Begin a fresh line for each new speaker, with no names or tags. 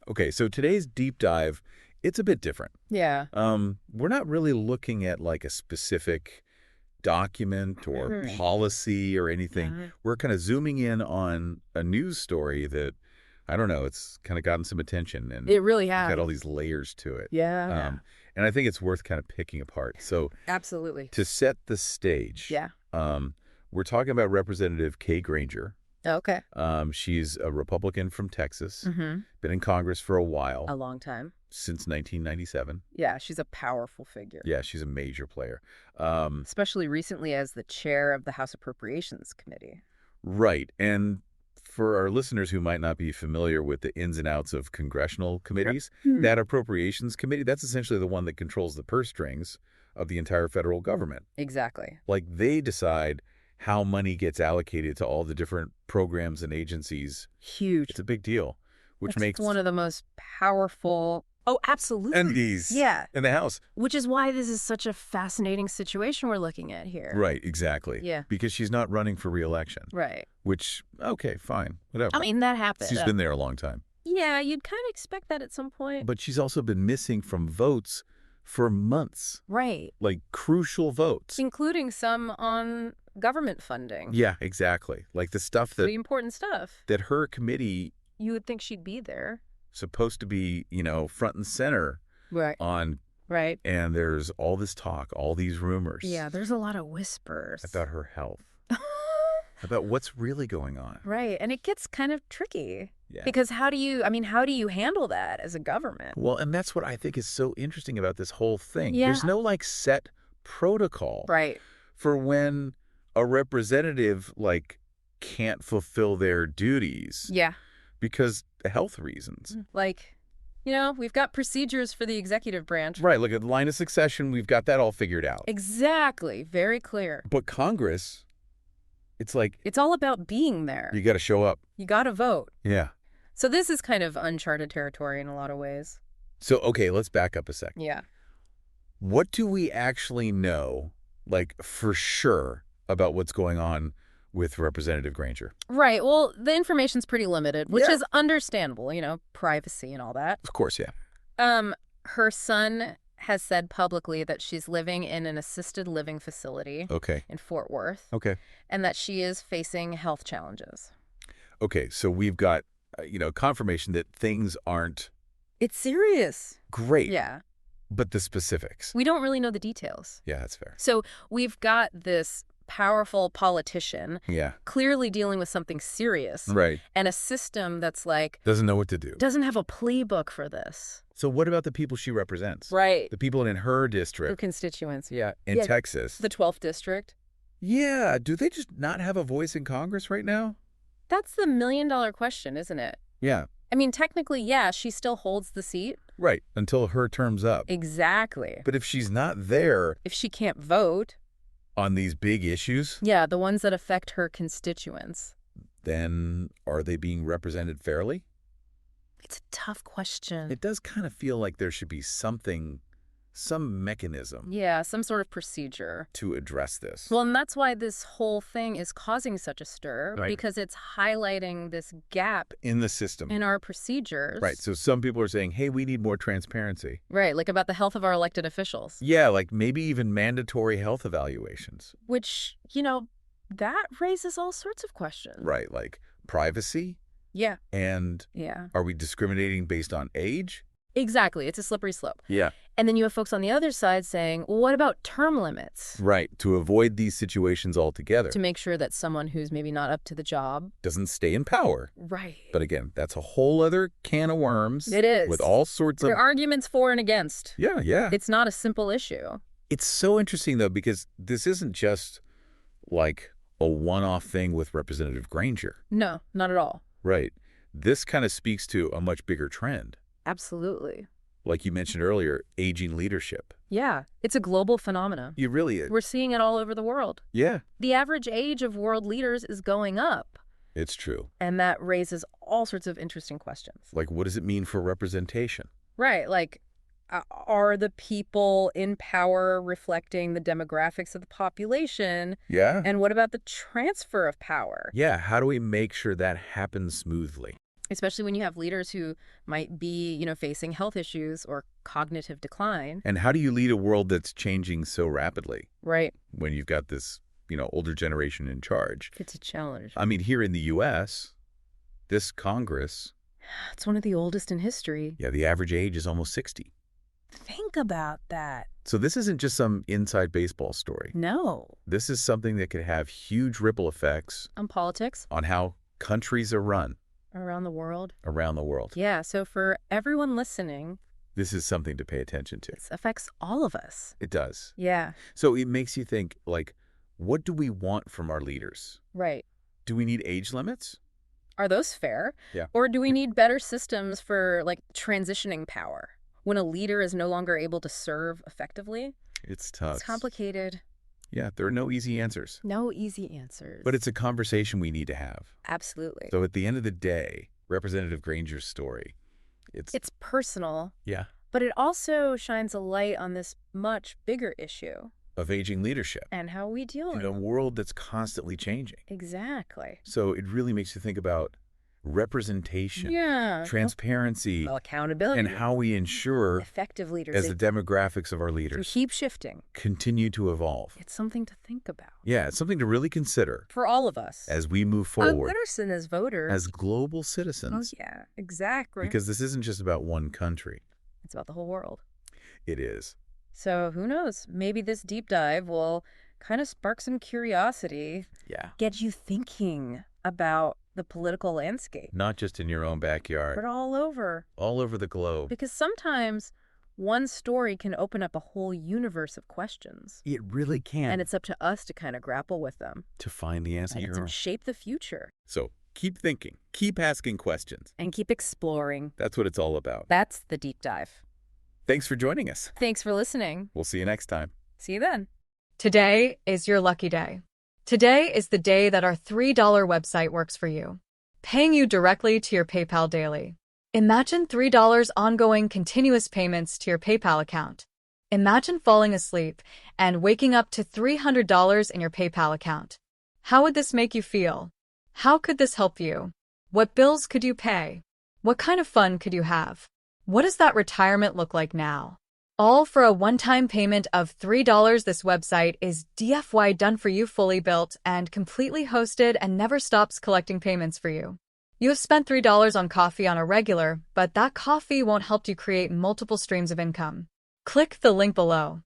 Okay, so today's deep dive, it's a bit different.
Yeah.
We're not really looking at like a specific document or policy or anything.
Yeah.
We're kind of zooming in on a news story that, I don't know, it's kind of gotten some attention and
It really
got
has.
all these layers to it.
Yeah.
And I think it's worth kind of picking apart. So
Absolutely.
to set the stage,
Yeah.
we're talking about Representative Kay Granger.
Okay.
She's a Republican from Texas,
Mm-hmm.
been in Congress for a while,
A long time.
since 1997.
Yeah, she's a powerful figure.
Yeah, she's a major player.
Especially recently as the chair of the House Appropriations Committee.
Right. And for our listeners who might not be familiar with the ins and outs of congressional committees, that Appropriations Committee, that's essentially the one that controls the purse strings of the entire federal government.
Exactly.
Like, they decide how money gets allocated to all the different programs and agencies.
Huge.
It's a big deal, which makes
one of the most powerful. Oh, absolutely.
entities
Yeah.
in the House.
Which is why this is such a fascinating situation we're looking at here.
Right, exactly.
Yeah.
Because she's not running for re-election.
Right.
Which, okay, fine, whatever.
I mean, that happened.
She's been there a long time.
Yeah, you'd kind of expect that at some point.
But she's also been missing from votes for months.
Right.
Like, crucial votes.
Including some on government funding.
Yeah, exactly. Like the stuff
Pretty important stuff.
that her committee
You would think she'd be there.
supposed to be, front and center
Right.
on,
Right.
and there's all this talk, all these rumors
Yeah, there's a lot of whispers.
about her health, about what's really going on.
Right. And it gets kind of tricky.
Yeah.
Because how do you handle that as a government?
Well, and that's what I think is so interesting about this whole thing.
Yeah.
There's no like set protocol
Right.
for when a representative can't fulfill their duties
Yeah.
because of health reasons.
Like, we've got procedures for the executive branch.
Right, look at the line of succession, we've got that all figured out.
Exactly. Very clear.
But Congress, it's like
It's all about being there.
you got to show up.
You got to vote.
Yeah.
So this is kind of uncharted territory in a lot of ways.
So, okay, let's back up a sec.
Yeah.
What do we actually know, for sure, about what's going on with Representative Granger?
Right. Well, the information's pretty limited, which
Yeah.
is understandable, privacy and all that.
Of course, yeah.
Her son has said publicly that she's living in an assisted living facility
Okay.
in Fort Worth
Okay.
and that she is facing health challenges.
Okay, so we've got, confirmation that things aren't
It's serious.
great.
Yeah.
But the specifics.
We don't really know the details.
Yeah, that's fair.
So we've got this powerful politician
Yeah.
clearly dealing with something serious
Right.
and a system that's
Doesn't know what to do.
doesn't have a playbook for this.
So what about the people she represents?
Right.
The people in her
Her
district.
constituents.
Yeah, in
Yeah.
Texas.
The 12th district.
Yeah, do they just not have a voice in Congress right now?
That's the million-dollar question, isn't it?
Yeah,
I mean, technically, yeah, she still holds the seat.
right, until her term's up.
Exactly.
But if she's not there
If she can't vote,
on these big issues,
yeah, the ones that affect her constituents.
then are they being represented fairly?
It's a tough question.
It does kind of feel like there should be some mechanism
Yeah, some sort of procedure.
to address this.
Well, and that's why this whole thing is causing such a stir,
Right.
because it's highlighting this gap
in the system.
in our procedures.
Right, so some people are saying, hey, we need more transparency.
Right, like about the health of our elected officials.
Yeah, maybe even mandatory health evaluations.
Which, that raises all sorts of questions.
Right, privacy.
Yeah.
And
Yeah.
are we discriminating based on age?
Exactly. It's a slippery slope.
Yeah.
And then you have folks on the other side saying, well, what about term limits?
Right, to avoid these situations altogether.
To make sure that someone who's maybe not up to the job.
Doesn't stay in power.
Right.
But again, that's a whole other can of worms.
It is.
With all sorts of...
There are arguments for and against.
Yeah, yeah.
It's not a simple issue.
It's so interesting, though, because this isn't just a one-off thing with Representative Granger.
No, not at all.
Right. This kind of speaks to a much bigger trend.
Absolutely.
Like you mentioned earlier, aging leadership.
Yeah. It's a global phenomenon.
You really...
We're seeing it all over the world.
Yeah.
The average age of world leaders is going up.
It's true.
And that raises all sorts of interesting questions.
What does it mean for representation?
Right. Are the people in power reflecting the demographics of the population?
Yeah.
And what about the transfer of power?
Yeah, how do we make sure that happens smoothly?
Especially when you have leaders who might be, facing health issues or cognitive decline.
And how do you lead a world that's changing so rapidly
Right.
when you've got this, older generation in charge?
It's a challenge.
I mean, here in the U.S., this Congress,
It's one of the oldest in history.
yeah, the average age is almost 60.
Think about that.
So this isn't just some inside baseball story.
No.
This is something that could have huge ripple effects
On politics
on how countries are run
around the world.
around the world.
Yeah, so for everyone listening,
This is something to pay attention to.
this affects all of us.
It does.
Yeah,
So it makes you think, like, what do we want from our leaders?
right.
Do we need age limits?
Are those fair?
Yeah.
Or do we need better systems for, transitioning power? When a leader is no longer able to serve effectively?
It's tough.
It's complicated.
Yeah, there are no easy answers.
No easy answers.
But it's a conversation we need to have.
Absolutely.
So at the end of the day, Representative Granger's story,
It's personal,
yeah,
but it also shines a light on this much bigger issue
of aging leadership
and how we deal
in
with
a
it.
world that's constantly changing.
Exactly.
So it really makes you think about representation,
Yeah.
transparency,
Well, accountability.
and how we ensure,
Effective leaders.
as the demographics of our
They
leaders
keep shifting.
continue to evolve.
It's something to think about.
Yeah, it's something to really consider
For all of us.
as we move
Our
forward
citizen as voters.
as global
Oh,
citizens.
yeah. Exactly.
Because this isn't just about one country.
it's about the whole world.
It is.
So who knows? Maybe this deep dive will kind of spark some curiosity,
Yeah.
get you thinking about the political landscape,
Not just in your own backyard,
but all over.
all over the globe.
Because sometimes one story can open up a whole universe of questions.
It really can.
And it's up to us to kind of grapple with them
to find the answer.
and to shape the future
So keep thinking, keep asking questions.
and keep exploring.
That's what it's all about.
That's the deep dive.
Thanks for joining us.
Thanks for listening.
We'll see you next time.
See you then.
Today is your lucky day. Today is the day that our $3 website works for you, paying you directly to your PayPal daily. Imagine $3 ongoing continuous payments to your PayPal account. Imagine falling asleep and waking up to $300 in your PayPal account. How would this make you feel? How could this help you? What bills could you pay? What kind of fun could you have? What does that retirement look like now? All for a one-time payment of $3. This website is DFY done for you, fully built and completely hosted, and never stops collecting payments for you. You have spent $3 on coffee on a regular, but that coffee won't help you create multiple streams of income. Click the link below.